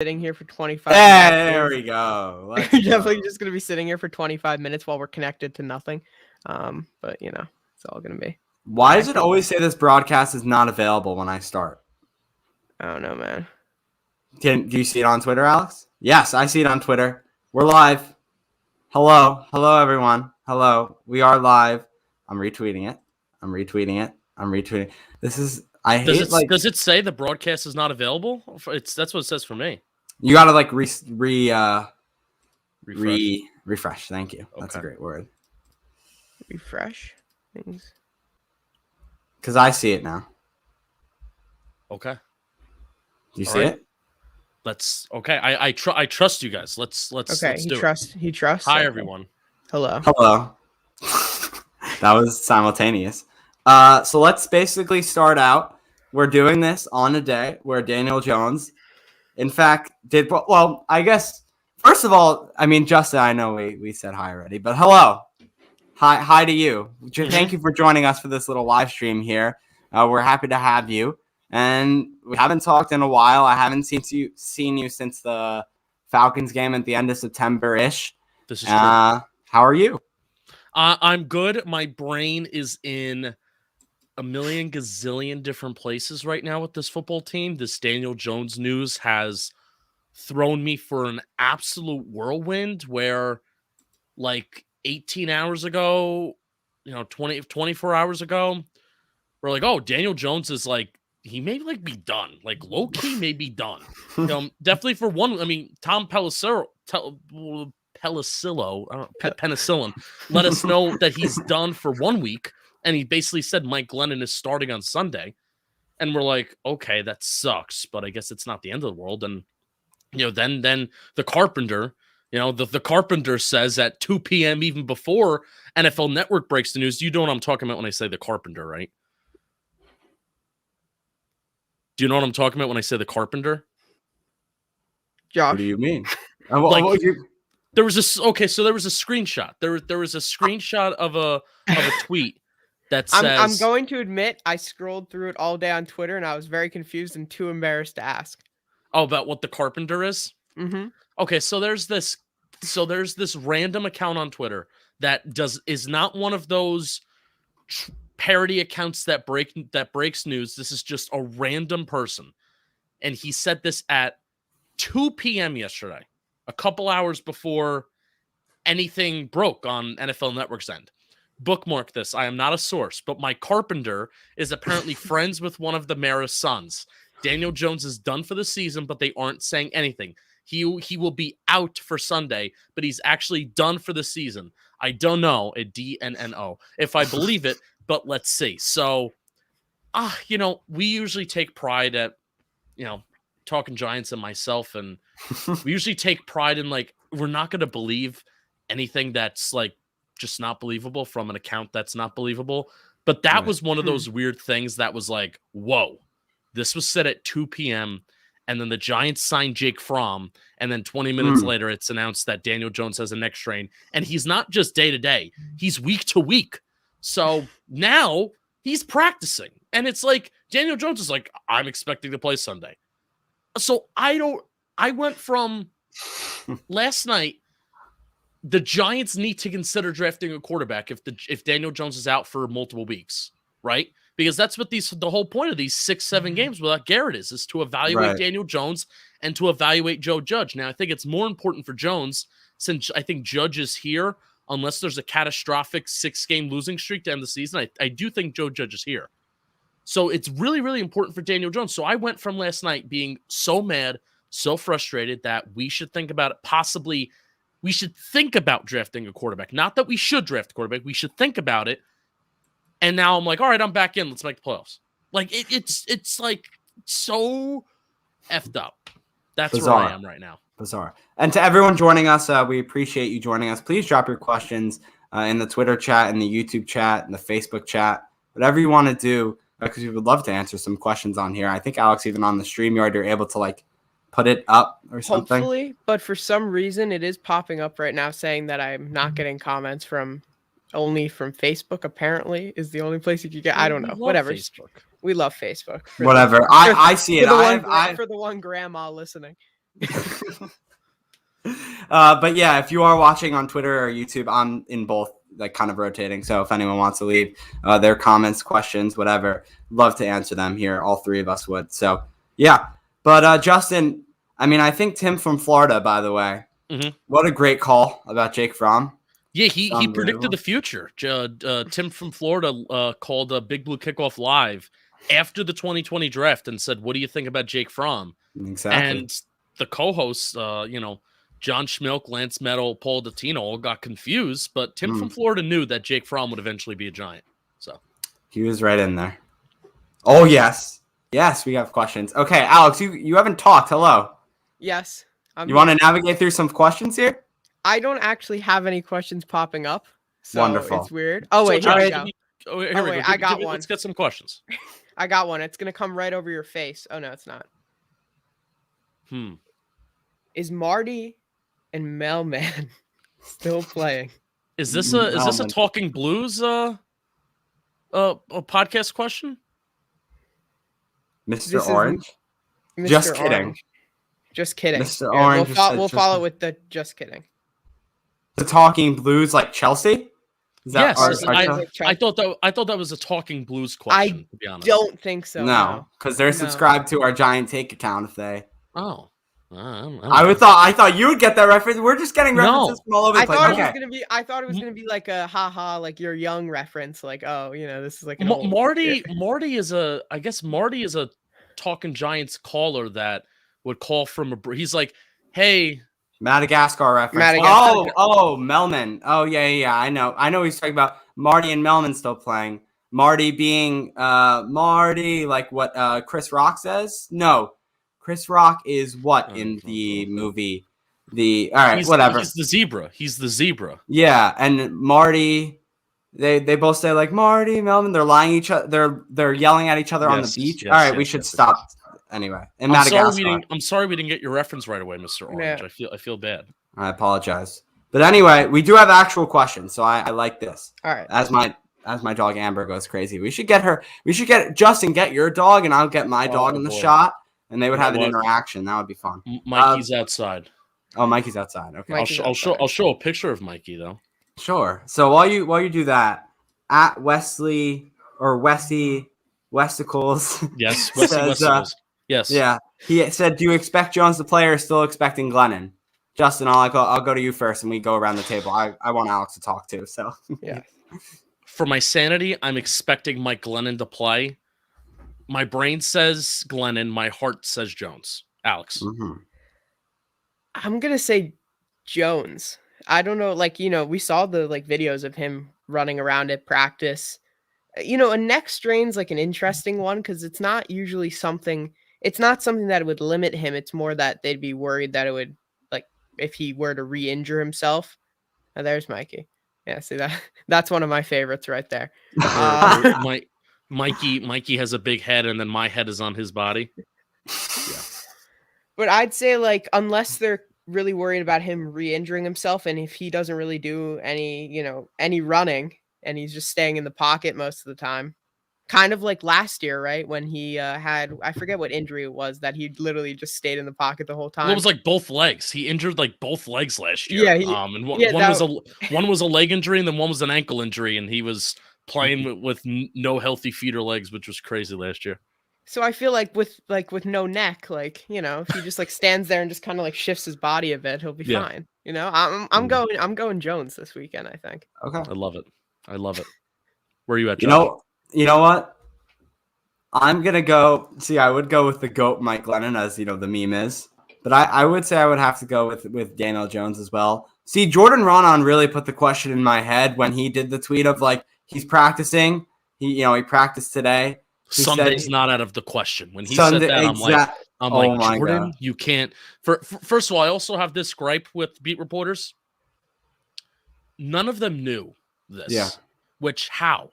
sitting here for 25 minutes. There we go. You're definitely just going to be sitting here for 25 minutes while we're connected to nothing. But, it's all going to be. Why does it always say this broadcast is not available when I start? I don't know, man. Do you see it on Twitter, Alex? Yes, I see it on Twitter. We're live. Hello, everyone. Hello, we are live. I'm retweeting it. This is Does it say the broadcast is not available? That's what it says for me. You gotta refresh. Thank you. That's a great word. Refresh things. Because I see it now. Okay. Do you see it? I trust you guys. Let's He trusts. Hi everyone. Hello. That was simultaneous. So let's basically start out. We're doing this on a day where Daniel Jones, in fact, did well. I guess first of all, Justin, I know we said hi already, but hello, hi to you. Thank you for joining us for this little live stream here. We're happy to have you, and we haven't talked in a while. I haven't seen you since the Falcons game at the end of September-ish. This is true. How are you? I'm good. My brain is in a million gazillion different places right now with this football team. This Daniel Jones news has thrown me for an absolute whirlwind where 18 hours ago, 24 hours ago, we're like, oh, Daniel Jones is he may be done. Low key may be done. Definitely for one. Tom Pelissero, penicillin, let us know that he's done for 1 week. And he basically said Mike Glennon is starting on Sunday. And we're like, okay, that sucks, but I guess it's not the end of the world. And, then the Carpenter, the Carpenter says at 2 p.m. even before NFL Network breaks the news. You know what I'm talking about when I say the Carpenter, right? Do you know what I'm talking about when I say the Carpenter? Josh. What do you mean? There was a screenshot. There was a screenshot of a tweet that says. I'm going to admit I scrolled through it all day on Twitter and I was very confused and too embarrassed to ask. Oh, about what the Carpenter is? Mm-hmm. Okay, so there's this random account on Twitter that is not one of those parody accounts that breaks news. This is just a random person, and he said this at 2 p.m. yesterday, a couple hours before anything broke on NFL Network's end. Bookmark this. I am not a source, but my Carpenter is apparently friends with one of the mayor's sons. Daniel Jones is done for the season, but they aren't saying anything. He will be out for Sunday, but he's actually done for the season. I don't know, a DNNO, if I believe it, but let's see. So, we usually take pride at, Talkin Giants and myself, and we usually take pride in we're not going to believe anything that's just not believable from an account that's not believable. But that was one of those weird things that was whoa, this was said at 2 p.m. And then the Giants signed Jake Fromm. And then 20 minutes later, it's announced that Daniel Jones has a neck strain. And he's not just day to day, he's week to week. So now he's practicing. And it's Daniel Jones is I'm expecting to play Sunday. So I went from last night, the Giants need to consider drafting a quarterback if Daniel Jones is out for multiple weeks, right? Because that's what the whole point of these 6-7 games without Garrett is to evaluate Daniel Jones and to evaluate Joe Judge. Now, I think it's more important for Jones since I think Judge is here, unless there's a catastrophic 6-game losing streak to end the season. I do think Joe Judge is here. So it's really, really important for Daniel Jones. So I went from last night being so mad, so frustrated that we should think about it. We should think about drafting a quarterback. Not that we should draft a quarterback. We should think about it. And now I'm all right, I'm back in. Let's make the playoffs. It's so effed up. That's Bizarre. where I am right now. Bizarre. And to everyone joining us, we appreciate you joining us. Please drop your questions in the Twitter chat, in the YouTube chat, in the Facebook chat, whatever you want to do, because we would love to answer some questions on here. I think, Alex, even on the StreamYard, you're able to put it up or something. Hopefully, but for some reason, it is popping up right now saying that I'm not getting comments only from Facebook, apparently, is the only place you could get. I don't know. Whatever. Facebook. We love Facebook. Whatever. I see it. For the one grandma listening. But yeah, if you are watching on Twitter or YouTube, I'm in both, like kind of rotating. So if anyone wants to leave their comments, questions, whatever, love to answer them here. All three of us would. So yeah. But Justin, I mean, I think Tim from Florida, by the way, what a great call about Jake Fromm. Yeah, he predicted the future. Tim from Florida called a Big Blue Kickoff Live after the 2020 draft and said, "What do you think about Jake Fromm?" Exactly. And the co-hosts, John Schmilk, Lance Meadow, Paul Dottino all got confused, but Tim from Florida knew that Jake Fromm would eventually be a Giant. So he was right in there. Oh, yes. Yes, we have questions. Okay, Alex, you haven't talked. Hello. Yes. You want to navigate through some questions here? I don't actually have any questions popping up. So Wonderful. It's weird. Oh, wait, so, here we Josh, go. Here we go. I got one. Let's get some questions. I got one. It's going to come right over your face. Oh, no, it's not. Is Marty and Mailman still playing? Is this a Talking Blues a podcast question? Mr. Orange? Mr. Just kidding. Orange. Just kidding. Mr. Orange. We'll follow with the just kidding. The Talking Blues like Chelsea? Is that yes, I thought that was a Talking Blues question, to be honest. Don't think so. No, because they're subscribed to our Giant Take account if they. Oh. I thought you would get that reference. We're just getting references from all over the place. I thought it was gonna be like a haha, like your young reference, like this is like an Marty is a Talkin Giants caller that would call from he's like, hey, Madagascar reference. Oh, Melman. Oh yeah. I know he's talking about Marty and Melman still playing. Marty being Marty, like what Chris Rock says. No. Chris Rock is what in the movie? Whatever. He's the zebra. Yeah, and Marty, they both say like Marty, Melvin. They're lying each other. They're yelling at each other on the beach. All right, we should stop. Anyway, in Madagascar. I'm sorry we didn't get your reference right away, Mr. Orange. Yeah. I feel bad. I apologize. But anyway, we do have actual questions, so I like this. All right. As my dog Amber goes crazy, we should get Justin. Get your dog, and I'll get my dog in the shot. And they would have an interaction. That would be fun. Mikey's outside. Oh, Mikey's outside. Okay. I'll show a picture of Mikey though. Sure. So while you do that, at Wesley or Westy Westicles. Yes, Wesley Westicles. Yes. Yeah. He said, "Do you expect Jones to play or still expecting Glennon?" Justin, I'll go to you first, and we go around the table. I want Alex to talk too. So yeah. For my sanity, I'm expecting Mike Glennon to play. My brain says Glennon. My heart says Jones. Alex. I'm going to say Jones. I don't know. We saw the videos of him running around at practice. A neck strain's like an interesting one because it's not something that would limit him. It's more that they'd be worried that it would, if he were to re-injure himself. Oh, there's Mikey. Yeah, see that's one of my favorites right there. Mikey has a big head, and then my head is on his body. Yeah. But I'd say, unless they're really worried about him re-injuring himself, and if he doesn't really do any running, and he's just staying in the pocket most of the time, kind of like last year, right? When he had, I forget what injury it was, that he literally just stayed in the pocket the whole time. Well, it was both legs. He injured both legs last year. Yeah. One was a leg injury, and then one was an ankle injury, and he was playing with no healthy feet or legs, which was crazy last year. So I feel with no neck, if he just stands there and just kind of shifts his body a bit, he'll be fine. I'm going Jones this weekend, I think. Okay. I love it. Where are you at, Josh? You know what? I'm gonna go. See, I would go with the GOAT Mike Glennon, as the meme is, but I would say I would have to go with Daniel Jones as well. See, Jordan Ronan really put the question in my head when he did the tweet of he's practicing. He practiced today. Sunday's not out of the question. When he said that, I'm like, Jordan, God. You can't. First of all, I also have this gripe with beat reporters. None of them knew this. Yeah. Which how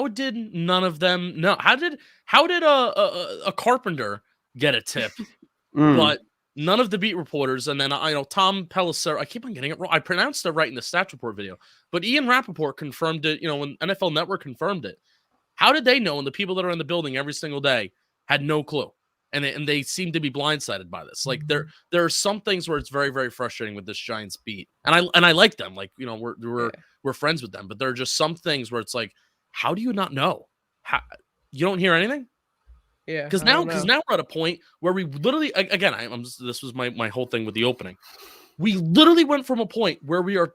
did none of them know? How did a carpenter get a tip, but none of the beat reporters? And then Tom Pelissero. I keep on getting it wrong. I pronounced it right in the stats report video, but Ian Rappaport confirmed it. When NFL Network confirmed it. How did they know? And the people that are in the building every single day had no clue. and they seem to be blindsided by this. Like there are some things where it's very, very frustrating with this Giants beat, and I like them. Like, you know, we're friends with them, but there are just some things where it's like, how do you not know? How you don't hear anything? Yeah, Because now we're at a point where we literally, again, this was my whole thing with the opening. We literally went from a point where we are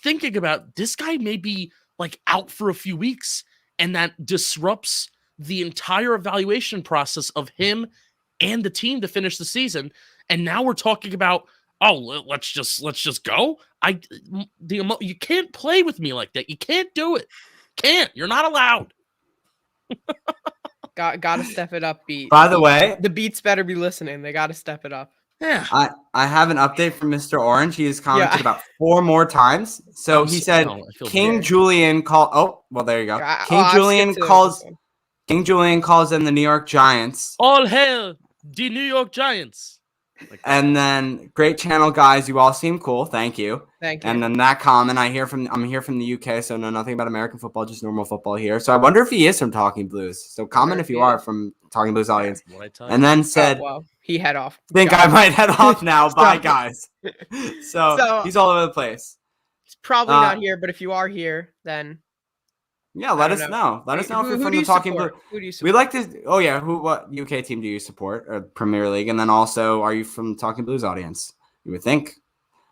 thinking about this guy may be like out for a few weeks, and that disrupts the entire evaluation process of him and the team to finish the season. And now we're talking about, oh, let's just go. You can't play with me like that. You can't do it. Can't. You're not allowed. Gotta step it up, Beat. By the way, the Beats better be listening. They gotta step it up. Yeah. I have an update from Mr. Orange. He has commented about 4 more times. So he said King Julian called. Oh, well, there you go. King Julian calls them the New York Giants. All hail the New York Giants. And then great channel, guys. You all seem cool. Thank you. Thank you. And then that comment, I'm here from the UK, so know nothing about American football, just normal football here. So I wonder if he is from Talking Blues. So comment if you are from Talking Blues audience. And then said, well, he head off. Think I might head off now. Bye, guys. So he's all over the place. He's probably not here, but if you are here, then yeah, let us know. Let us know if you're from the Talking Blues. Who do you support? We like to. Oh yeah, what UK team do you support? Or Premier League, and then also, are you from the Talking Blues audience? You would think.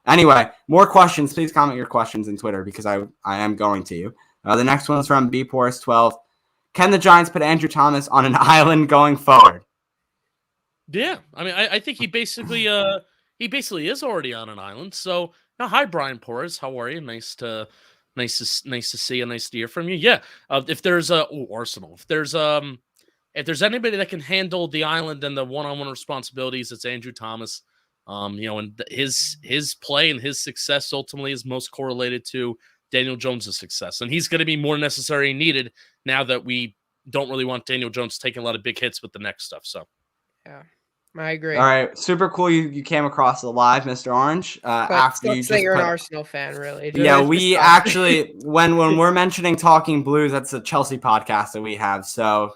Anyway, more questions. Please comment your questions in Twitter because I am going to you. The next one is from bporus12. Can the Giants put Andrew Thomas on an island going forward? Yeah, I mean, I think he basically is already on an island. So, hi, Brian Porras. How are you? Nice to see you. Nice to hear from you. Yeah. If there's Arsenal, if there's anybody that can handle the island and the one-on-one responsibilities, it's Andrew Thomas. And his play and his success ultimately is most correlated to Daniel Jones' success, and he's going to be more necessary and needed now that we don't really want Daniel Jones taking a lot of big hits with the next stuff. So, yeah. I agree. All right, super cool. You came across it live, Mr. Orange. After you just you're an Arsenal fan, really. Yeah, we actually when we're mentioning Talking Blues, that's a Chelsea podcast that we have. So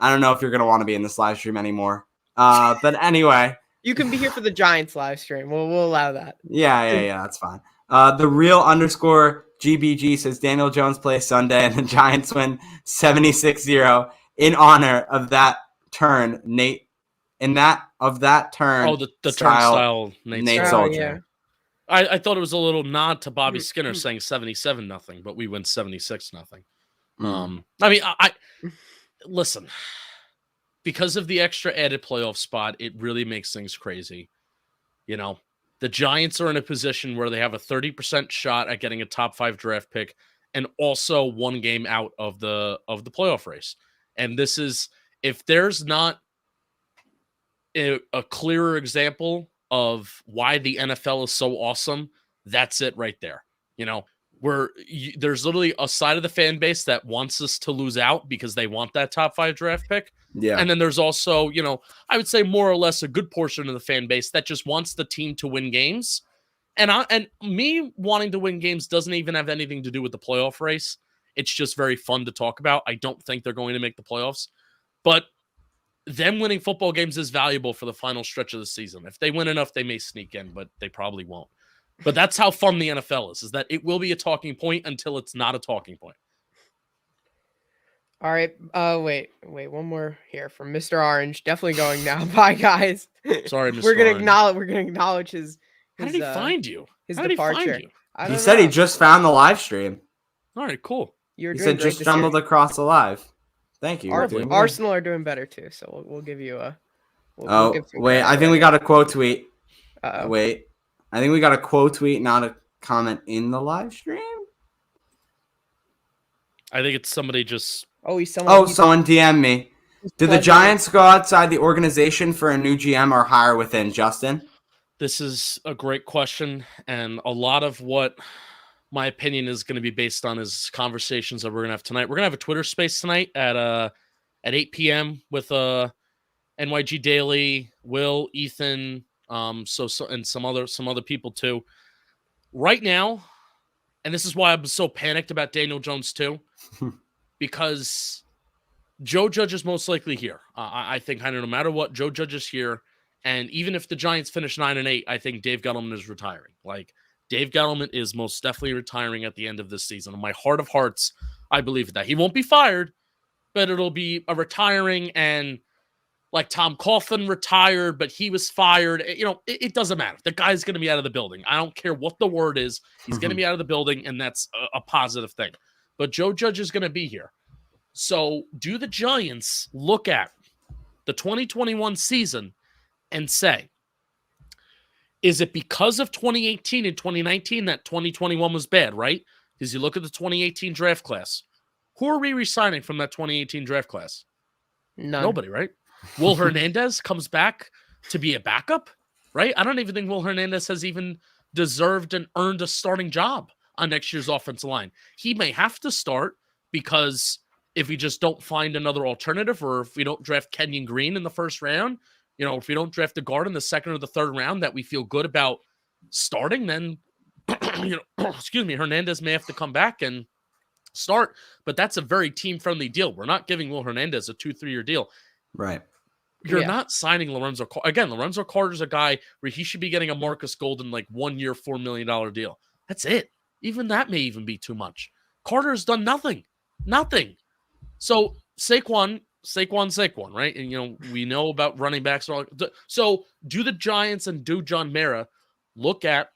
I don't know if you're gonna want to be in this live stream anymore. But anyway, you can be here for the Giants live stream. We'll allow that. Yeah, that's fine. The real _GBG says Daniel Jones plays Sunday and the Giants win 76-0 in honor of that turn, Nate. In that turn. Oh, the turnstile Nate Soldier. Yeah. I thought it was a little nod to Bobby Skinner saying 77-0, but we win 76-0. I mean, I listen, because of the extra added playoff spot, it really makes things crazy. You know, the Giants are in a position where they have a 30% shot at getting a top 5 draft pick and also 1 game out of the playoff race. And this is, if there's not a clearer example of why the NFL is so awesome, that's it right there. You know, there's literally a side of the fan base that wants us to lose out because they want that top 5 draft pick. Yeah. And then there's also, I would say more or less a good portion of the fan base that just wants the team to win games. And me wanting to win games doesn't even have anything to do with the playoff race. It's just very fun to talk about. I don't think they're going to make the playoffs, but them winning football games is valuable for the final stretch of the season. If they win enough, they may sneak in, but they probably won't. But that's how fun the NFL is that it will be a talking point until it's not a talking point. All right. Wait. One more here from Mr. Orange. Definitely going now. Bye, guys. Sorry, Mr. We're gonna acknowledge his. How did he find you? His departure. He said he just found the live stream. All right, cool. He said just stumbled across the live. Thank you. Arsenal are doing better too, so we'll give you a. Wait! I think we got a quote tweet. Wait, I think we got a quote tweet, not a comment in the live stream. I think it's somebody just. Someone DM me. Did the Giants go outside the organization for a new GM or hire within, Justin? This is a great question, and a lot of what my opinion is going to be based on is conversations that we're going to have tonight. We're going to have a Twitter space tonight at 8 p.m. with NYG Daily, Will, Ethan, and some other people too. Right now, and this is why I'm so panicked about Daniel Jones too, because Joe Judge is most likely here. I think kind of no matter what, Joe Judge is here. And even if the Giants finish 9-8, I think Dave Gettleman is retiring. Like, Dave Gettleman is most definitely retiring at the end of this season. In my heart of hearts, I believe that. He won't be fired, but it'll be a retiring, and like Tom Coughlin retired, but he was fired. It doesn't matter. The guy's going to be out of the building. I don't care what the word is. He's going to be out of the building, and that's a positive thing. But Joe Judge is going to be here. So do the Giants look at the 2021 season and say, is it because of 2018 and 2019 that 2021 was bad, right? Because you look at the 2018 draft class. Who are we resigning from that 2018 draft class? None. Nobody, right? Will Hernandez comes back to be a backup, right? I don't even think Will Hernandez has even deserved and earned a starting job on next year's offensive line. He may have to start because if we just don't find another alternative, or if we don't draft Kenyon Green in the first round, if we don't draft a guard in the second or the third round that we feel good about starting, then, excuse me, Hernandez may have to come back and start. But that's a very team-friendly deal. We're not giving Will Hernandez a 2-3 year deal. Right. You're not signing Lorenzo Carter. Again, Lorenzo Carter's a guy where he should be getting a Marcus Golden, like 1 year, $4 million deal. That's it. Even that may even be too much. Carter's done nothing. So Saquon, right? And, we know about running backs. And all. So do the Giants and do John Mara look at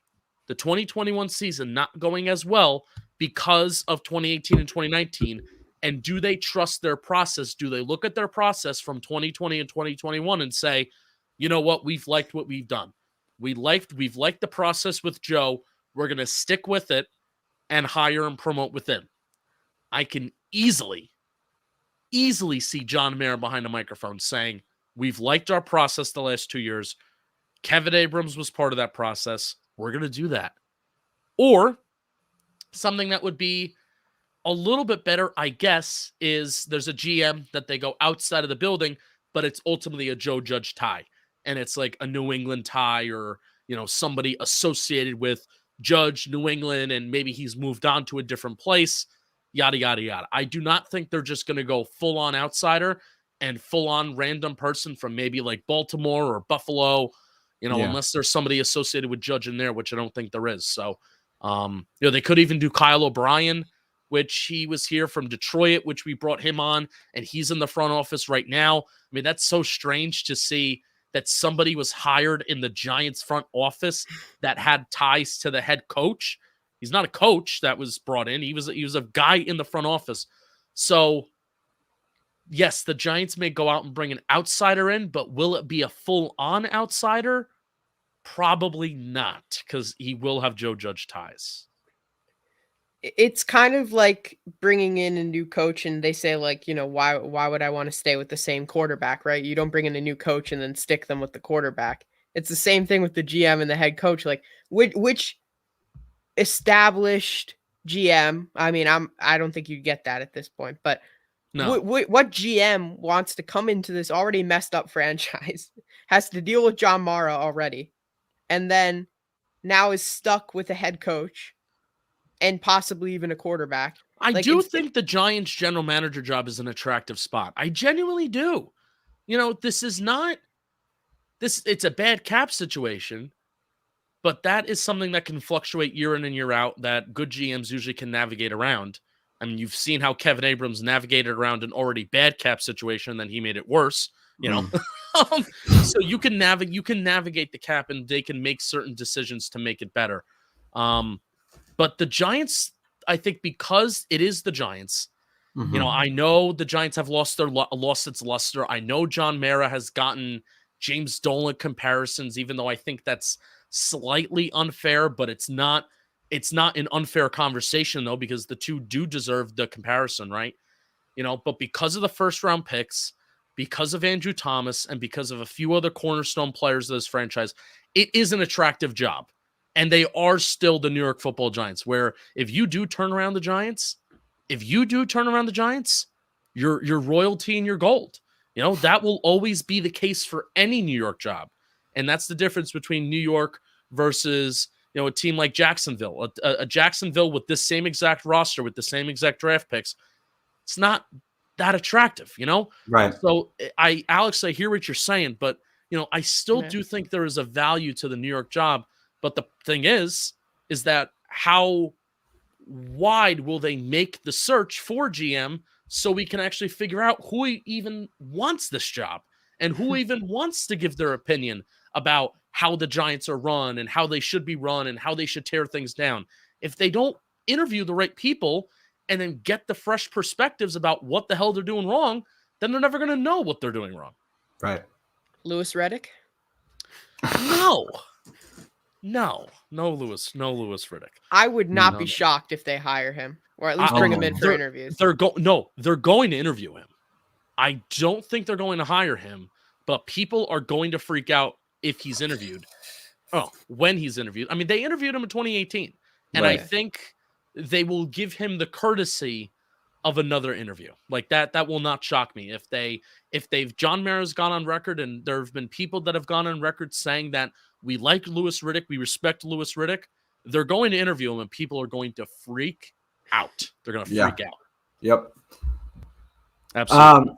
the 2021 season not going as well because of 2018 and 2019, and do they trust their process? Do they look at their process from 2020 and 2021 and say, you know what, we've liked what we've done. We've liked the process with Joe. We're going to stick with it and hire and promote within. I can easily see John Mara behind a microphone saying, we've liked our process the last 2 years. Kevin Abrams was part of that process. We're going to do that. Or something that would be a little bit better, I guess, is there's a GM that they go outside of the building, but it's ultimately a Joe Judge tie. And it's like a New England tie, or, somebody associated with Judge, New England, and maybe he's moved on to a different place, yada, yada, yada. I do not think they're just going to go full-on outsider and full-on random person from maybe like Baltimore or Buffalo, unless there's somebody associated with Judge in there, which I don't think there is. So, they could even do Kyle O'Brien, which he was here from Detroit, which we brought him on, and he's in the front office right now. I mean, that's so strange to see that somebody was hired in the Giants front office that had ties to the head coach. He's not a coach that was brought in. He was a guy in the front office. So, yes, the Giants may go out and bring an outsider in, but will it be a full-on outsider? Probably not, because he will have Joe Judge ties. It's kind of like bringing in a new coach and they say, like, why would I want to stay with the same quarterback, right? You don't bring in a new coach and then stick them with the quarterback. It's the same thing with the GM and the head coach. Like, which established GM, I don't think you get that at this point, but no. What GM wants to come into this already messed up franchise, has to deal with John Mara already, and then now is stuck with a head coach and possibly even a quarterback? I do think the Giants general manager job is an attractive spot. I genuinely do. It's a bad cap situation, but that is something that can fluctuate year in and year out that good GMs usually can navigate around. I mean, you've seen how Kevin Abrams navigated around an already bad cap situation, then he made it worse, So you can navigate the cap, and they can make certain decisions to make it better. But the Giants, I think, because it is the Giants, I know the Giants have lost its luster. I know John Mara has gotten James Dolan comparisons, even though I think that's slightly unfair, but it's not an unfair conversation, though, because the two do deserve the comparison, right? But because of the first round picks, because of Andrew Thomas, and because of a few other cornerstone players of this franchise, it is an attractive job. And they are still the New York Football Giants, where if you do turn around the Giants, you're royalty and you're gold. That will always be the case for any New York job. And that's the difference between New York versus, a team like Jacksonville. A Jacksonville with this same exact roster, with the same exact draft picks, it's not that attractive, you know? Right. So Alex, I hear what you're saying, but I still Yeah. do think there is a value to the New York job. But the thing is that how wide will they make the search for GM so we can actually figure out who even wants this job and who even wants to give their opinion about how the Giants are run and how they should be run and how they should tear things down. If they don't interview the right people and then get the fresh perspectives about what the hell they're doing wrong, then they're never going to know what they're doing wrong. Right. Louis Riddick? No. No Lewis Riddick. I would not No, be no. shocked if they hire him, or at least bring him in for interviews. They're going to interview him. I don't think they're going to hire him, but people are going to freak out if he's interviewed. Oh, when he's interviewed. I mean, they interviewed him in 2018, and I Right. think they will give him the courtesy of another interview. Like that will not shock me if John Mara's gone on record, and there have been people that have gone on record saying that we like Louis Riddick, we respect Louis Riddick. They're going to interview him, and people are going to freak out. They're going to freak out. Yep. Absolutely.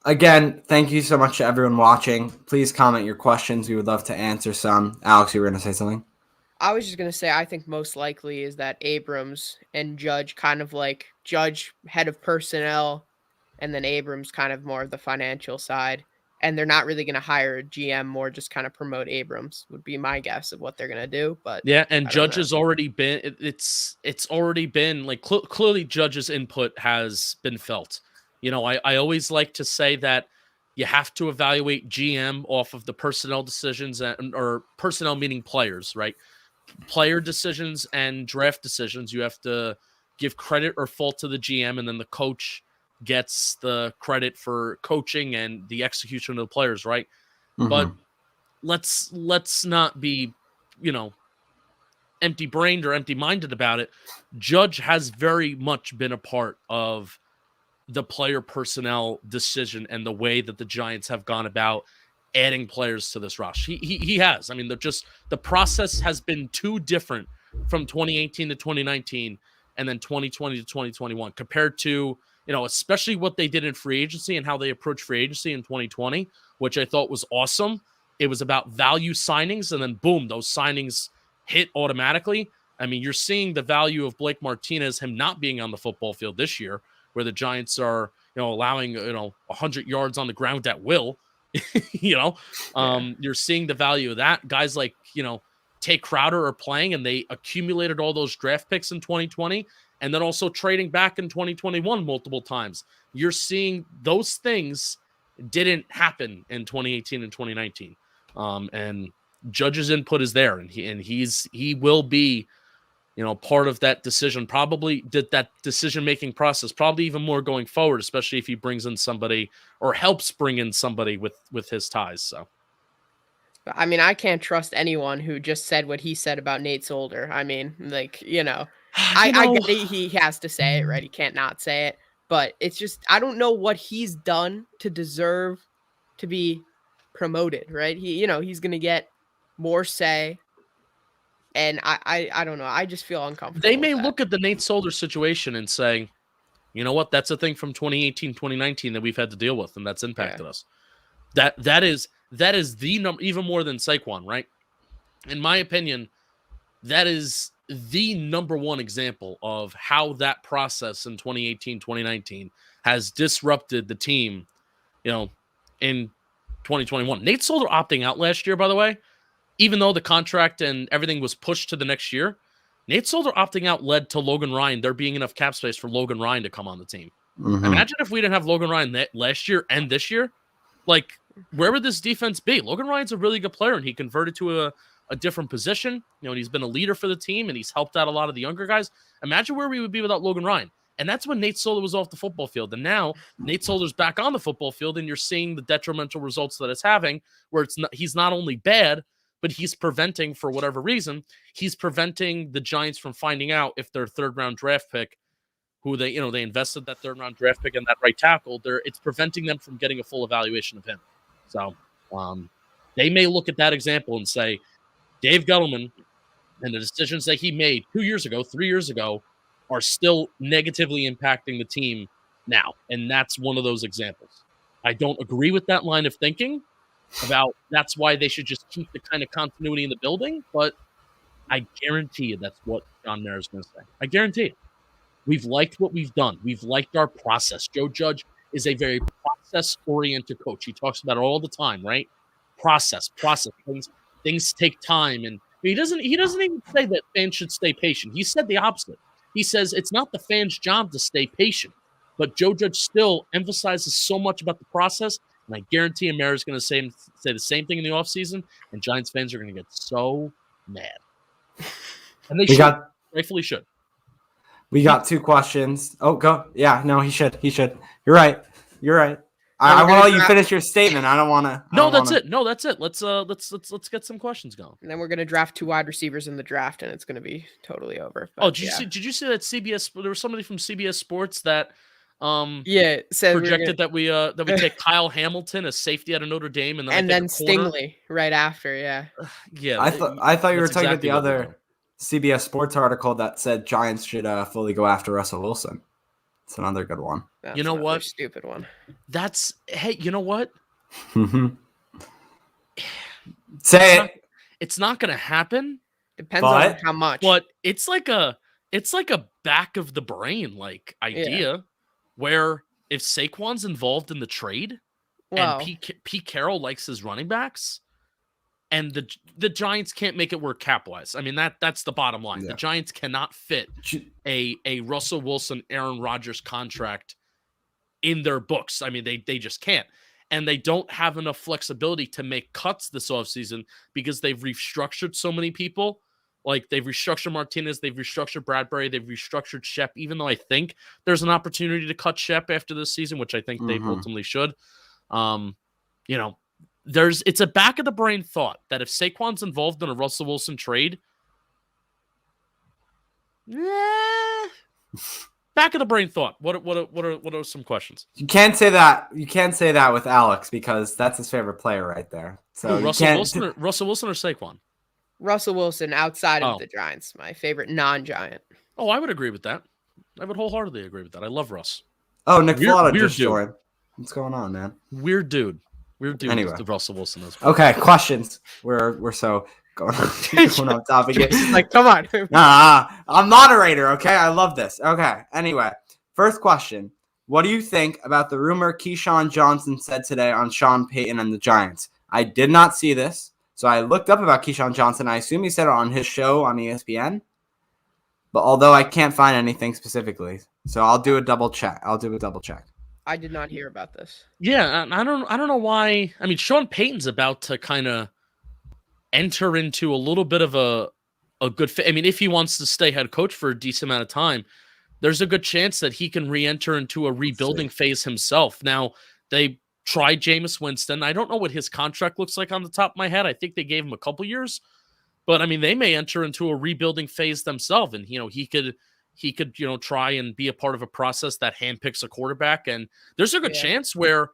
Again, thank you so much to everyone watching. Please comment your questions. We would love to answer some. Alex, you were going to say something? I was just going to say, I think most likely is that Abrams and Judge kind of like Judge head of personnel, and then Abrams kind of more of the financial side. And they're not really going to hire a GM, more just kind of promote Abrams would be my guess of what they're going to do. But yeah, and Judge has already been, it's already been like clearly Judge's input has been felt. I always like to say that you have to evaluate GM off of the personnel decisions or personnel meaning players, right? Player decisions and draft decisions. You have to give credit or fault to the GM, and then the coach gets the credit for coaching and the execution of the players, right? Mm-hmm. But let's not be, empty-brained or empty-minded about it. Judge has very much been a part of the player personnel decision and the way that the Giants have gone about adding players to this roster. He has. I mean, the process has been too different from 2018 to 2019 and then 2020 to 2021 compared to, especially what they did in free agency and how they approached free agency in 2020, which I thought was awesome. It was about value signings, and then boom, those signings hit automatically. I mean, you're seeing the value of Blake Martinez, him not being on the football field this year, where the Giants are, allowing, 100 yards on the ground at will. You're seeing the value of that. Guys like, Tay Crowder are playing, and they accumulated all those draft picks in 2020, and then also trading back in 2021 multiple times. You're seeing those things didn't happen in 2018 and 2019. And Judge's input is there, and he will be, part of that decision, probably did that decision-making process, probably even more going forward, especially if he brings in somebody or helps bring in somebody with his ties. So, I mean, I can't trust anyone who just said what he said about Nate Solder. I mean, like, I get it, he has to say it, right? He can't not say it, but it's just, I don't know what he's done to deserve to be promoted, right? He's going to get more say. And I don't know. I just feel uncomfortable. They may look at the Nate Solder situation and say, you know what? That's a thing from 2018, 2019 that we've had to deal with, and that's impacted us. That is the number, even more than Saquon, right? In my opinion, that is the number one example of how that process in 2018, 2019 has disrupted the team, in 2021. Nate Solder opting out last year, by the way, even though the contract and everything was pushed to the next year, Nate Solder opting out led to Logan Ryan, there being enough cap space for Logan Ryan to come on the team. Mm-hmm. Imagine if we didn't have Logan Ryan last year and this year. Like, where would this defense be? Logan Ryan's a really good player, and he converted to a different position. And he's been a leader for the team, and he's helped out a lot of the younger guys. Imagine where we would be without Logan Ryan. And that's when Nate Solder was off the football field. And now Nate Solder's back on the football field, and you're seeing the detrimental results that it's having, where he's not only bad, but he's preventing, for whatever reason, he's preventing the Giants from finding out if their third-round draft pick, who they invested that third-round draft pick in that right tackle, it's preventing them from getting a full evaluation of him. So they may look at that example and say, Dave Gettleman and the decisions that he made 2 years ago, 3 years ago, are still negatively impacting the team now. And that's one of those examples. I don't agree with that line of thinking about that's why they should just keep the kind of continuity in the building, but I guarantee you that's what John Mara is going to say. I guarantee it. We've liked what we've done. We've liked our process. Joe Judge is a very process-oriented coach. He talks about it all the time, right? Process. Things take time, and he doesn't even say that fans should stay patient. He said the opposite. He says it's not the fans' job to stay patient, but Joe Judge still emphasizes so much about the process, and I guarantee Mara is going to say the same thing in the offseason, and Giants fans are going to get so mad. And they rightfully should. We got 2 questions. Oh, go. Yeah, no, he should. You're right. I want to let you finish your statement. I don't want to. No, that's it. Let's get some questions going. And then we're gonna draft 2 wide receivers in the draft, and it's gonna be totally over. But, did you see that CBS? There was somebody from CBS Sports that said projected that we take Kyle Hamilton as safety out of Notre Dame, and then Stingley right after. Yeah. I thought you were talking about the other CBS Sports article that said Giants should fully go after Russell Wilson. It's another good one. That's you know what? Stupid one. You know what? It's not going to happen. Depends on how much. But it's like a back of the brain idea where if Saquon's involved in the trade and Pete Carroll likes his running backs, and the Giants can't make it work cap-wise. I mean, that's the bottom line. Yeah. The Giants cannot fit a Russell Wilson, Aaron Rodgers contract in their books. I mean, they just can't. And they don't have enough flexibility to make cuts this offseason because they've restructured so many people. Like, they've restructured Martinez, they've restructured Bradbury, they've restructured Shep, even though I think there's an opportunity to cut Shep after this season, which I think they ultimately should. It's a back of the brain thought that if Saquon's involved in a Russell Wilson trade, back of the brain thought. What are some questions? You can't say that. You can't say that with Alex because that's his favorite player right there. So Russell Wilson or Saquon? Russell Wilson outside of the Giants, my favorite non-Giant. Oh, I would agree with that. I would wholeheartedly agree with that. I love Russ. Oh, Nick Flata just joined. What's going on, man? Weird dude. Anyway. Russell Wilson is. Okay, questions. We're so going on topic. Like, come on. I'm moderator, okay? I love this. Okay, anyway. First question. What do you think about the rumor Keyshawn Johnson said today on Sean Payton and the Giants? I did not see this, so I looked up about Keyshawn Johnson. I assume he said it on his show on ESPN, but although I can't find anything specifically, so I'll do a double check. I did not hear about this. Yeah, I don't know why. I mean, Sean Payton's about to kind of enter into a little bit of a good fit. I mean, if he wants to stay head coach for a decent amount of time, there's a good chance that he can re-enter into a rebuilding phase himself. Now, they tried Jameis Winston. I don't know what his contract looks like on the top of my head. I think they gave him a couple years. But, I mean, they may enter into a rebuilding phase themselves, and, he could try and be a part of a process that handpicks a quarterback. And there's a good chance where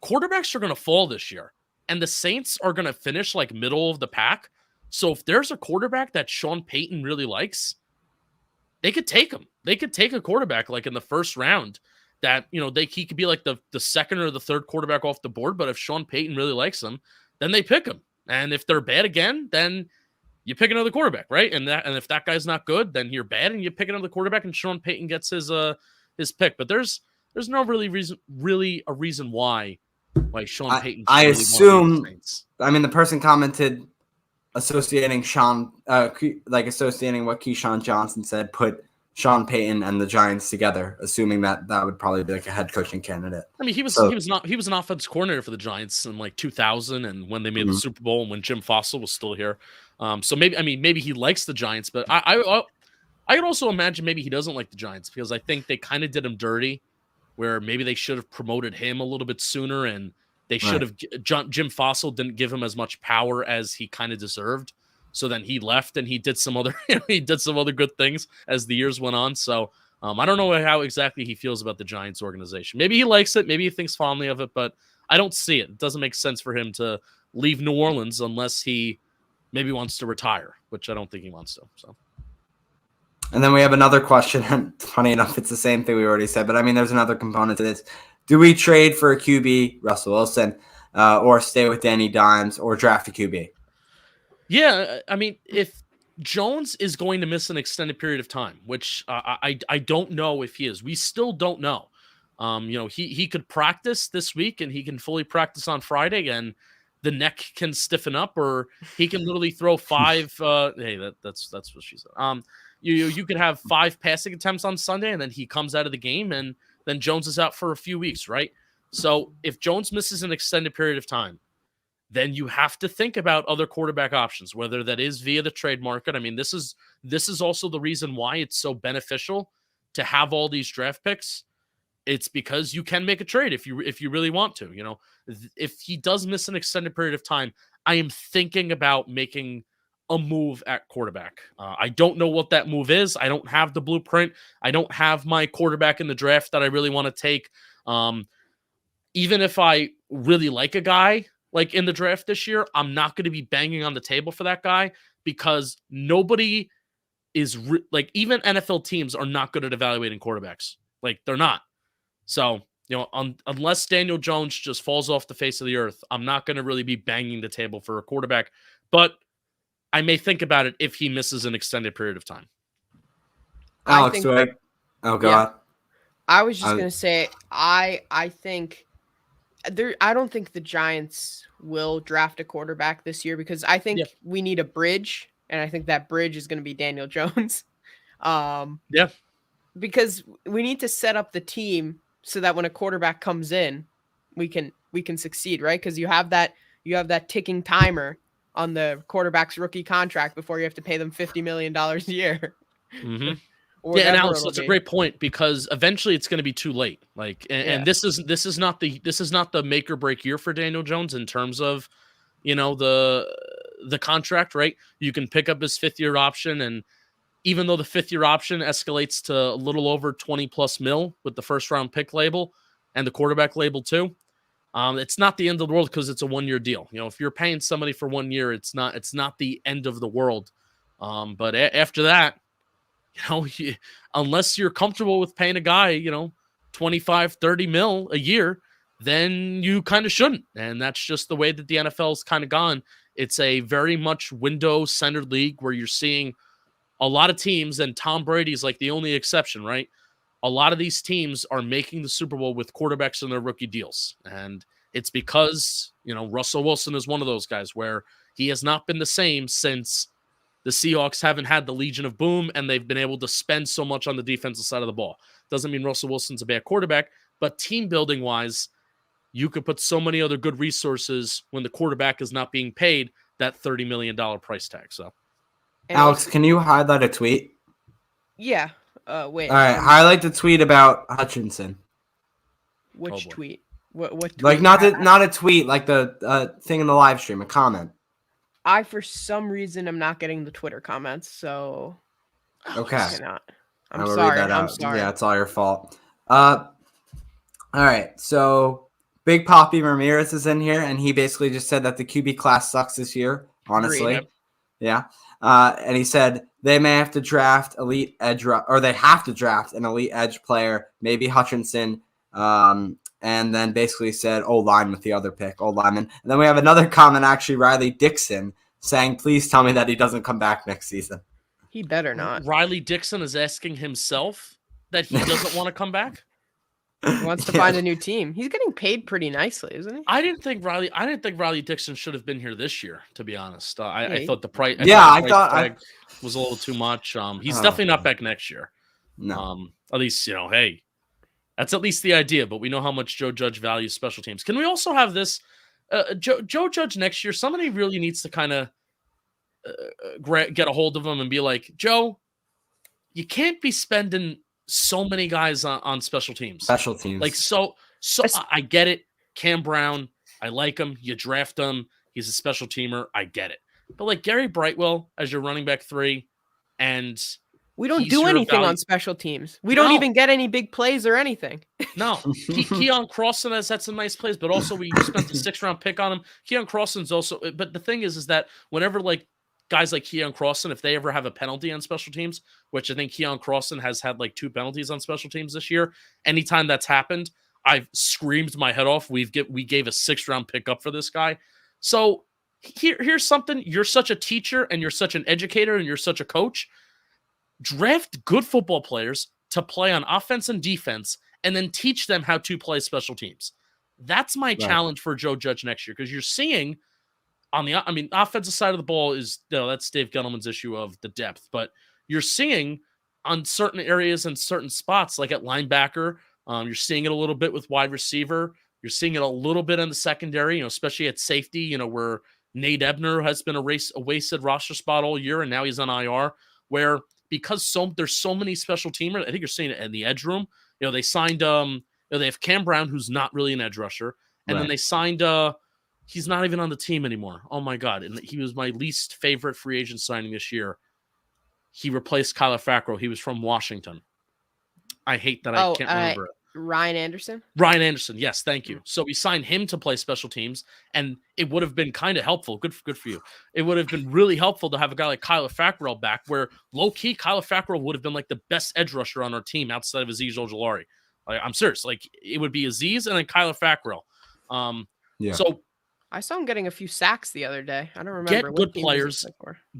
quarterbacks are going to fall this year, and the Saints are going to finish like middle of the pack. So if there's a quarterback that Sean Payton really likes, they could take him. They could take a quarterback like in the first round that, he could be like the second or the third quarterback off the board. But if Sean Payton really likes them, then they pick him. And if they're bad again, then you pick another quarterback, right? And if that guy's not good, then you're bad, and you pick another quarterback, and Sean Payton gets his pick. But there's no really a reason why Sean Payton. I assume. I mean, the person commented associating associating what Keyshawn Johnson said, put Sean Payton and the Giants together, assuming that would probably be like a head coaching candidate. I mean, he was an offense coordinator for the Giants in like 2000, and when they made the Super Bowl, and when Jim Fossil was still here. So maybe he likes the Giants, but I could also imagine maybe he doesn't like the Giants because I think they kind of did him dirty, where maybe they should have promoted him a little bit sooner, and they should have. Jim Fossil didn't give him as much power as he kind of deserved. So then he left, and he did some other good things as the years went on. So I don't know how exactly he feels about the Giants organization. Maybe he likes it, maybe he thinks fondly of it, but I don't see it. It doesn't make sense for him to leave New Orleans unless he maybe wants to retire, which I don't think he wants to. So And then we have another question, and funny enough, it's the same thing we already said, but I mean, there's another component to this. Do we trade for a QB, Russell Wilson, or stay with Danny Dimes, or draft a QB? Yeah, I mean, if Jones is going to miss an extended period of time, which I don't know if he is, we still don't know. He could practice this week and he can fully practice on Friday, and the neck can stiffen up, or he can literally throw five. Hey, that's what she said. You could have 5 passing attempts on Sunday, and then he comes out of the game, and then Jones is out for a few weeks, right? So if Jones misses an extended period of time, then you have to think about other quarterback options, whether that is via the trade market. I mean, this is also the reason why it's so beneficial to have all these draft picks. It's because you can make a trade if you really want to. If he does miss an extended period of time, I am thinking about making a move at quarterback. I don't know what that move is. I don't have the blueprint. I don't have my quarterback in the draft that I really want to take. Even if I really like a guy like in the draft this year, I'm not going to be banging on the table for that guy, because nobody is even NFL teams are not good at evaluating quarterbacks. Like, they're not. So, unless Daniel Jones just falls off the face of the earth, I'm not going to really be banging the table for a quarterback, but I may think about it if he misses an extended period of time. Alex, oh, God. I was just going to say, I think I don't think the Giants will draft a quarterback this year, because I think we need a bridge, and I think that bridge is going to be Daniel Jones. Because we need to set up the team so that when a quarterback comes in, we can succeed, right? Because you have that ticking timer on the quarterback's rookie contract before you have to pay them $50 million a year. Mm-hmm. And Alex, that's a great point, because eventually it's going to be too late. And this is not the make or break year for Daniel Jones in terms of, the contract, right? You can pick up his 5th-year option, and even though the 5th-year option escalates to a little over 20+ mil with the first-round pick label and the quarterback label too, it's not the end of the world, because it's a 1-year deal. If you're paying somebody for 1 year, it's not the end of the world. But after that, unless you're comfortable with paying a guy, 25, 30 mil a year, then you kind of shouldn't. And that's just the way that the NFL's kind of gone. It's a very much window-centered league where you're seeing a lot of teams, and Tom Brady's like the only exception, right? A lot of these teams are making the Super Bowl with quarterbacks in their rookie deals. And it's because, Russell Wilson is one of those guys where he has not been the same since the Seahawks haven't had the Legion of Boom, and they've been able to spend so much on the defensive side of the ball. Doesn't mean Russell Wilson's a bad quarterback, but team building wise, you could put so many other good resources when the quarterback is not being paid that $30 million price tag. So, Alex, can you highlight a tweet? Yeah. Wait. All right, highlight the tweet about Hutchinson. Which tweet? What tweet? Like not a tweet, like the thing in the live stream, a comment. I, for some reason, am not getting the Twitter comments, so okay. I'm sorry. I'm sorry. Yeah, it's all your fault. All right, so Big Papi Ramirez is in here, and he basically just said that the QB class sucks this year. Honestly, Agreed. Yeah. And he said they may have to draft elite edge, or they have to draft an elite edge player, maybe Hutchinson. And then basically said, line with the other pick, lineman. And then we have another comment, actually, Riley Dixon, saying, please tell me that he doesn't come back next season. He better not. Riley Dixon is asking himself that he doesn't want to come back? He wants to find a new team. He's getting paid pretty nicely, isn't he? I didn't think Riley Dixon should have been here this year, to be honest. I thought the price was a little too much. He's definitely not back next year. No. At least, hey, that's at least the idea, but we know how much Joe Judge values special teams. Can we also have this Joe Judge next year? Somebody really needs to kind of get a hold of him and be like, Joe, you can't be spending so many guys on special teams. Special teams. Like, so I get it. Cam Brown, I like him. You draft him. He's a special teamer. I get it. But like Gary Brightwell as your running back 3, and we don't do anything on special teams. We don't even get any big plays or anything. No. Keon Crossan has had some nice plays, but also we spent the 6th-round pick on him. Keon Crossan's also – but the thing is that whenever, like, guys like Keon Crossan, if they ever have a penalty on special teams, which I think Keon Crossan has had like 2 penalties on special teams this year, anytime that's happened, I've screamed my head off. We gave a 6th-round pickup for this guy. So here's something. You're such a teacher and you're such an educator and you're such a coach. Draft good football players to play on offense and defense and then teach them how to play special teams. That's my challenge for Joe Judge next year, because you're seeing on the, offensive side of the ball is, that's Dave Gettleman's issue of the depth, but you're seeing on certain areas and certain spots, like at linebacker, you're seeing it a little bit with wide receiver. You're seeing it a little bit in the secondary, especially at safety, where Nate Ebner has been a wasted roster spot all year, and now he's on IR, where because there's so many special teamers, I think you're seeing it in the edge room. They signed, they have Cam Brown, who's not really an edge rusher, and then they signed, he's not even on the team anymore. Oh my God. And he was my least favorite free agent signing this year. He replaced Kyler Fackrell. He was from Washington. I hate that I can't remember it. Ryan Anderson? Ryan Anderson, yes, thank you. So we signed him to play special teams, and it would have been kind of helpful. Good for you. It would have been really helpful to have a guy like Kyler Fackrell back, where low-key Kyler Fackrell would have been like the best edge rusher on our team outside of Azeez Ojulari. I'm serious. Like, it would be Azeez and then Kyler Fackrell. So I saw him getting a few sacks the other day. I don't remember.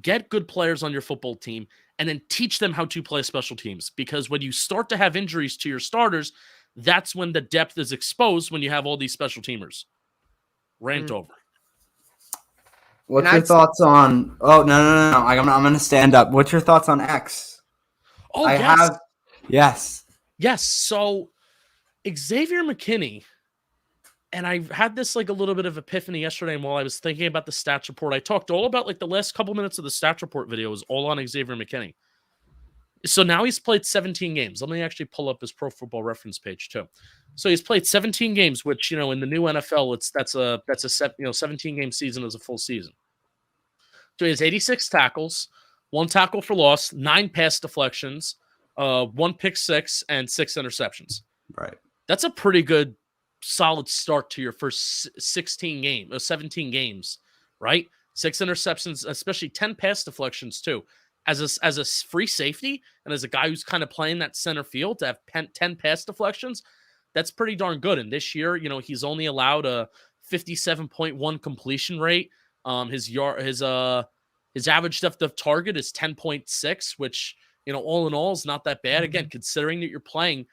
Get good players on your football team, and then teach them how to play special teams. Because when you start to have injuries to your starters, that's when the depth is exposed, when you have all these special teamers. Rant over. What's your thoughts on... Oh, no. I'm going to stand up. What's your thoughts on X? Oh, Yes. Yes. So Xavier McKinney, and I had this like a little bit of epiphany yesterday, and while I was thinking about the stats report, I talked all about like the last couple minutes of the stats report video was all on Xavier McKinney. So now he's played 17 games. Let me actually pull up his Pro Football Reference page too. So he's played 17 games, which in the new NFL, that's a 17-game season is a full season. So he has 86 tackles, 1 tackle for loss, 9 pass deflections, 1 pick six, and 6 interceptions. Right. That's a pretty good, solid start to your first 17 games, right? 6 interceptions, especially 10 pass deflections too. As a free safety and as a guy who's kind of playing that center field, to have 10 pass deflections, that's pretty darn good. And this year, he's only allowed a 57.1 completion rate. His average depth of target is 10.6, which, all in all is not that bad. Again, considering that you're playing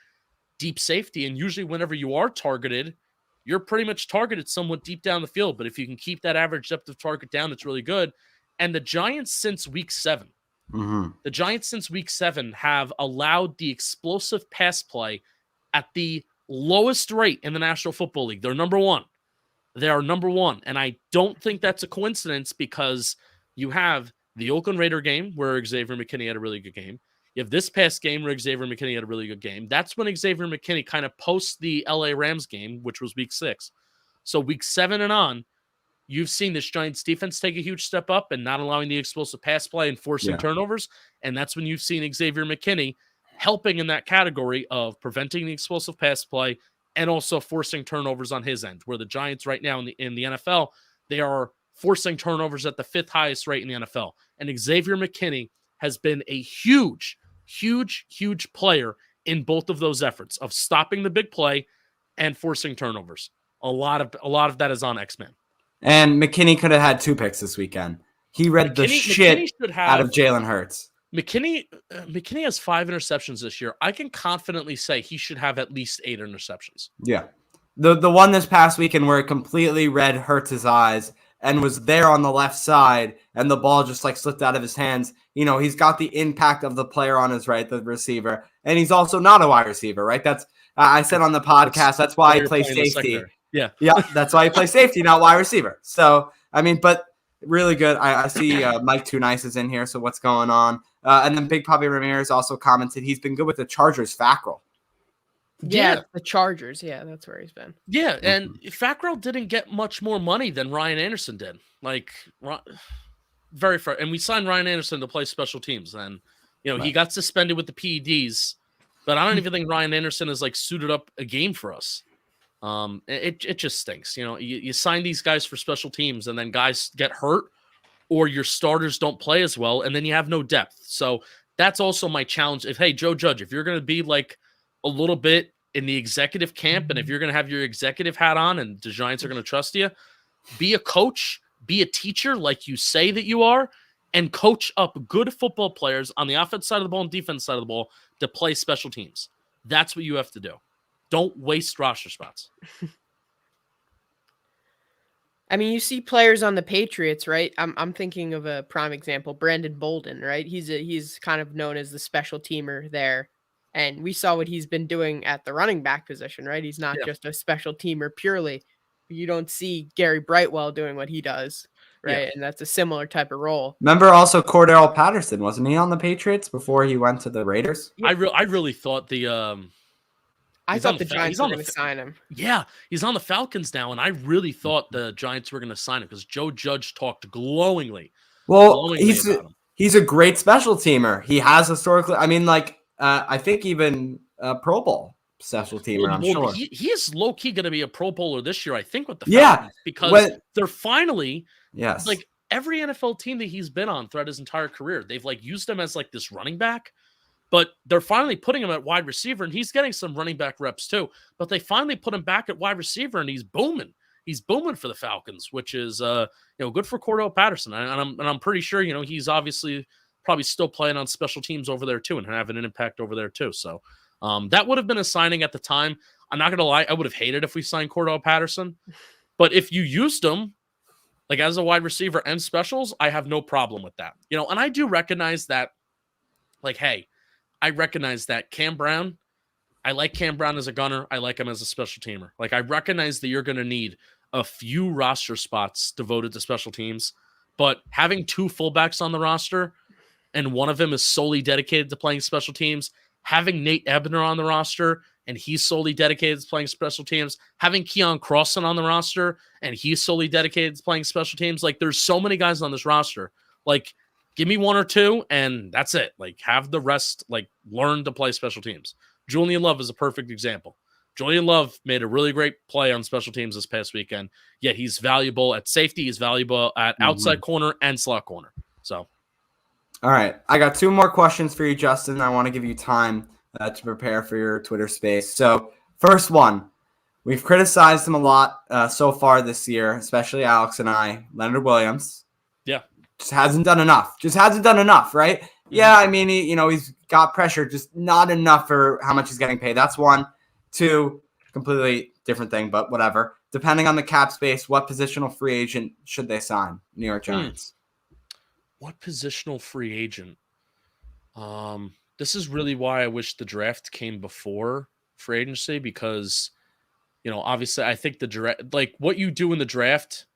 deep safety, and usually whenever you are targeted, you're pretty much targeted somewhat deep down the field. But if you can keep that average depth of target down, it's really good. And the Giants since week 7, have allowed the explosive pass play at the lowest rate in the National Football League. They're number 1. They are number 1. And I don't think that's a coincidence, because you have the Oakland Raider game where Xavier McKinney had a really good game. You have this past game where Xavier McKinney had a really good game. That's when Xavier McKinney kind of posts the LA Rams game, which was week 6. So week 7 and on, you've seen this Giants defense take a huge step up and not allowing the explosive pass play and forcing turnovers. And that's when you've seen Xavier McKinney helping in that category of preventing the explosive pass play and also forcing turnovers on his end, where the Giants right now in the NFL, they are forcing turnovers at the 5th highest rate in the NFL. And Xavier McKinney has been a huge player in both of those efforts of stopping the big play and forcing turnovers. A lot of that is on X-Men. And McKinney could have had 2 picks this weekend. He read the shit out of Jalen Hurts. McKinney has 5 interceptions this year. I can confidently say he should have at least 8 interceptions. Yeah. The one this past weekend where it completely read Hurts' eyes and was there on the left side and the ball just like slipped out of his hands. He's got the impact of the player on his right, the receiver, and he's also not a wide receiver, right? That's I said on the podcast, that's why he plays safety. Yeah, that's why he plays safety, not wide receiver. So, but really good. I see Mike Too Nice is in here, so what's going on? And then Big Papi Ramirez also commented he's been good with the Chargers' Fackrell. Yeah, the Chargers. Yeah, that's where he's been. Yeah, and Fackrell didn't get much more money than Ryan Anderson did. Very fair. And we signed Ryan Anderson to play special teams, and he got suspended with the PEDs, but I don't even think Ryan Anderson is suited up a game for us. It just stinks. You sign these guys for special teams, and then guys get hurt or your starters don't play as well, and then you have no depth. So that's also my challenge. Hey, Joe Judge, if you're going to be like a little bit in the executive camp, and if you're going to have your executive hat on and the Giants are going to trust you, be a coach, be a teacher like you say that you are, and coach up good football players on the offense side of the ball and defense side of the ball to play special teams. That's what you have to do. Don't waste roster spots. I mean, you see players on the Patriots, right? I'm thinking of a prime example, Brandon Bolden, right? He's kind of known as the special teamer there. And we saw what he's been doing at the running back position, right? He's not Yeah. just a special teamer purely. You don't see Gary Brightwell doing what he does, right? Yeah. And that's a similar type of role. Remember also Cordell Patterson, wasn't he on the Patriots before he went to the Raiders? I really thought I thought the Giants were going to sign him. Yeah, he's on the Falcons now, and I really thought the Giants were going to sign him because Joe Judge talked glowingly. Well, about him. he's a great special teamer. He has historically, I mean, like, I think even Pro Bowl special teamer, I'm sure. He is low-key going to be a Pro Bowler this year, I think, with the Yeah, Falcons, because they're finally, yes, like, every NFL team that he's been on throughout his entire career, they've, like, used him as, like, this running back, but they're finally putting him at wide receiver, and he's getting some running back reps too. But they finally put him back at wide receiver, and he's booming. He's booming for the Falcons, which is good for Cordell Patterson. And I'm pretty sure he's obviously probably still playing on special teams over there too, and having an impact over there too. So that would have been a signing at the time. I'm not gonna lie, I would have hated if we signed Cordell Patterson, but if you used him like as a wide receiver and specials, I have no problem with that. And I do recognize that, like, hey. I recognize that Cam Brown, I like Cam Brown as a gunner. I like him as a special teamer. Like, I recognize that you're going to need a few roster spots devoted to special teams, but having two fullbacks on the roster and one of them is solely dedicated to playing special teams, having Nate Ebner on the roster and he's solely dedicated to playing special teams, having Keon Crossan on the roster and he's solely dedicated to playing special teams. Like, there's so many guys on this roster. Like, give me one or two, and that's it. Like, have the rest, like, learn to play special teams. Julian Love is a perfect example. Julian Love made a really great play on special teams this past weekend, yet he's valuable at safety. He's valuable at outside corner and slot corner. So, all right. I got two more questions for you, Justin. I want to give you time to prepare for your Twitter space. So, first one, we've criticized him a lot so far this year, especially Alex and I. Leonard Williams. Yeah. Just hasn't done enough, right? Yeah, I mean, he's got pressure, just not enough for how much he's getting paid. That's one. Two, completely different thing, but whatever. Depending on the cap space, what positional free agent should they sign? New York Giants. What positional free agent? This is really why I wish the draft came before free agency, because, obviously I think the draft, like what you do in the draft,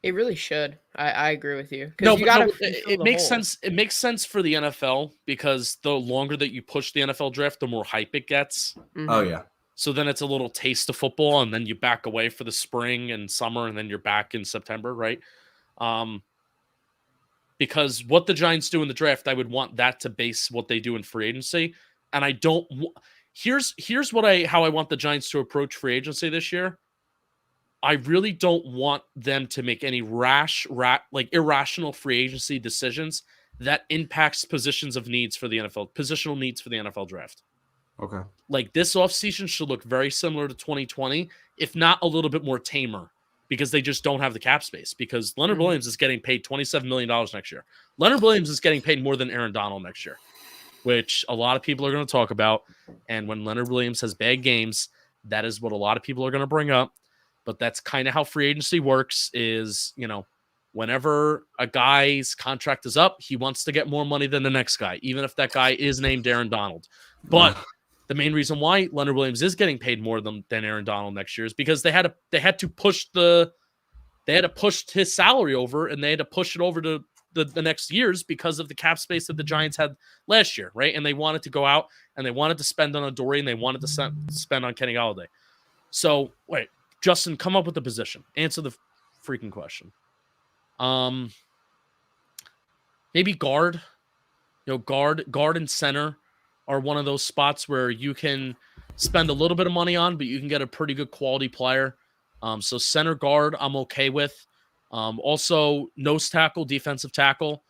It really should. I agree with you. It makes sense. It makes sense for the NFL because the longer that you push the NFL draft, the more hype it gets. Mm-hmm. Oh, yeah. So then it's a little taste of football, and then you back away for the spring and summer, and then you're back in September, right? Because what the Giants do in the draft, I would want that to base what they do in free agency. And I don't. Here's how I want the Giants to approach free agency this year. I really don't want them to make any irrational free agency decisions that impacts positional needs for the NFL draft. Okay. Like, this offseason should look very similar to 2020, if not a little bit more tamer, because they just don't have the cap space. Because Leonard Williams is getting paid $27 million next year. Leonard Williams is getting paid more than Aaron Donald next year, which a lot of people are going to talk about. And when Leonard Williams has bad games, that is what a lot of people are going to bring up. But that's kind of how free agency works is, whenever a guy's contract is up, he wants to get more money than the next guy, even if that guy is named Aaron Donald. But the main reason why Leonard Williams is getting paid more than Aaron Donald next year is because they had to push his salary over, and they had to push it over to the next years because of the cap space that the Giants had last year, right? And they wanted to go out and they wanted to spend on Adoree and they wanted to spend on Kenny Golladay. So, wait. Justin, come up with a position. Answer the freaking question. Maybe guard. Guard and center are one of those spots where you can spend a little bit of money on, but you can get a pretty good quality player. So center guard, I'm okay with. Also, nose tackle, defensive tackle.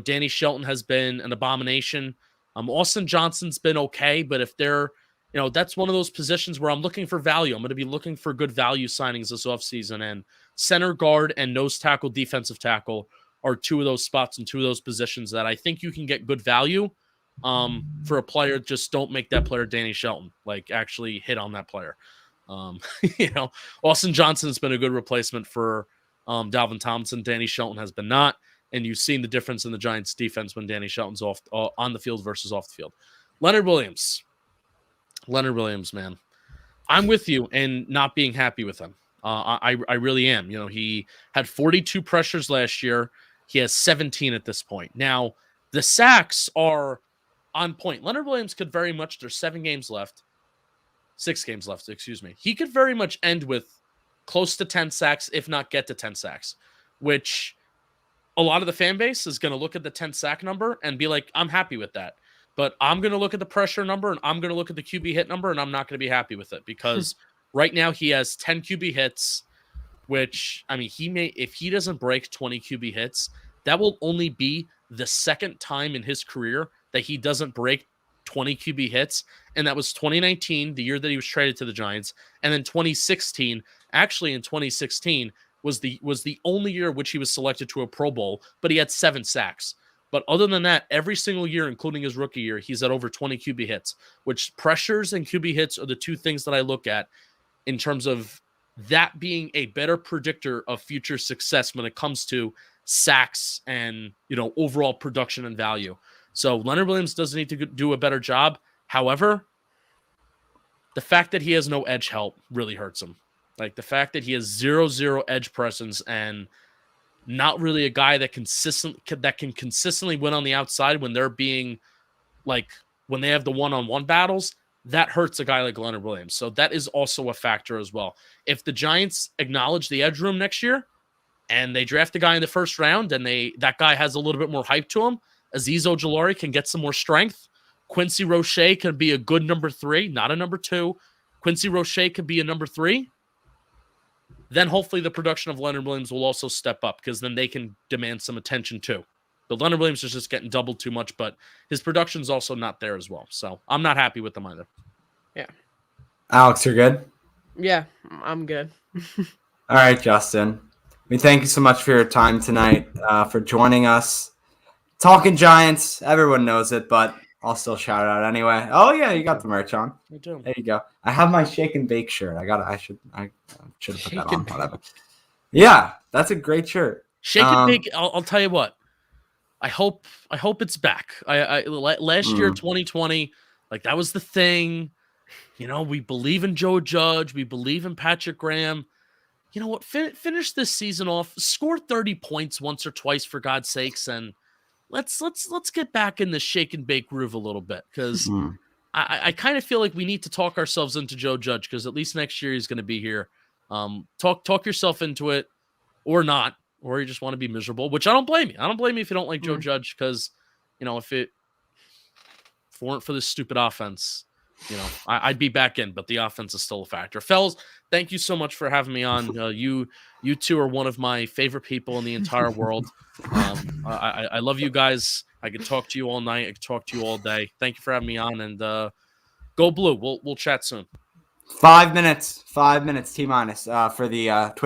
Danny Shelton has been an abomination. Austin Johnson's been okay, but if they're, that's one of those positions where I'm looking for value. I'm going to be looking for good value signings this offseason, and center guard and nose tackle, defensive tackle are two of those spots and two of those positions that I think you can get good value for a player. Just don't make that player Danny Shelton. Like, actually hit on that player. Austin Johnson has been a good replacement for Dalvin Tomlinson. Danny Shelton has been not. And you've seen the difference in the Giants' defense when Danny Shelton's on the field versus off the field. Leonard Williams, man. I'm with you in not being happy with him. I really am. He had 42 pressures last year. He has 17 at this point. Now, the sacks are on point. Leonard Williams could very much, there's 6 games left, excuse me. He could very much end with close to 10 sacks, if not get to 10 sacks, which a lot of the fan base is going to look at the 10 sack number and be like, I'm happy with that. But I'm going to look at the pressure number and I'm going to look at the QB hit number and I'm not going to be happy with it because right now he has 10 QB hits, which, I mean, if he doesn't break 20 QB hits, that will only be the second time in his career that he doesn't break 20 QB hits. And that was 2019, the year that he was traded to the Giants. And then 2016, actually in 2016, was the only year which he was selected to a Pro Bowl, but he had 7 sacks. But other than that, every single year, including his rookie year, he's at over 20 QB hits, which pressures and QB hits are the two things that I look at in terms of that being a better predictor of future success when it comes to sacks and, overall production and value. So Leonard Williams does need to do a better job. However, the fact that he has no edge help really hurts him. Like the fact that he has 0-0 edge presence and not really a guy that can consistently win on the outside when they're being when they have the one-on-one battles, that hurts a guy like Leonard Williams. So that is also a factor as well. If the Giants acknowledge the edge room next year and they draft a guy in the first round and that guy has a little bit more hype to him, Azeez Ojulari can get some more strength. Quincy Roche could be a good number 3, not a number 2. Quincy Roche could be a number 3. Then hopefully the production of Leonard Williams will also step up because then they can demand some attention too. But Leonard Williams is just getting doubled too much, but his production's also not there as well. So I'm not happy with them either. Yeah. Alex, you're good? Yeah, I'm good. All right, Justin. We thank you so much for your time tonight, for joining us. Talkin Giants, everyone knows it, but I'll still shout it out anyway. Oh yeah, you got the merch on. I do. There you go. I have my shake and bake shirt. I should have put that on. Whatever. Yeah, that's a great shirt. Shake and bake. I'll tell you what. I hope it's back. Last year, 2020, that was the thing. We believe in Joe Judge. We believe in Patrick Graham. You know what? Finish this season off. Score 30 points once or twice for God's sakes, and let's get back in the shake and bake groove a little bit because I kind of feel like we need to talk ourselves into Joe Judge because at least next year he's going to be here. Talk yourself into it or not, or you just want to be miserable, which I don't blame you. I don't blame you if you don't like Joe Judge because, if it weren't for this stupid offense, I'd be back in, but the offense is still a factor. Fellas, thank you so much for having me on. You two are one of my favorite people in the entire world. I love you guys. I could talk to you all night. I could talk to you all day. Thank you for having me on, and go Blue. We'll chat soon. 5 minutes, T minus for the Twitter.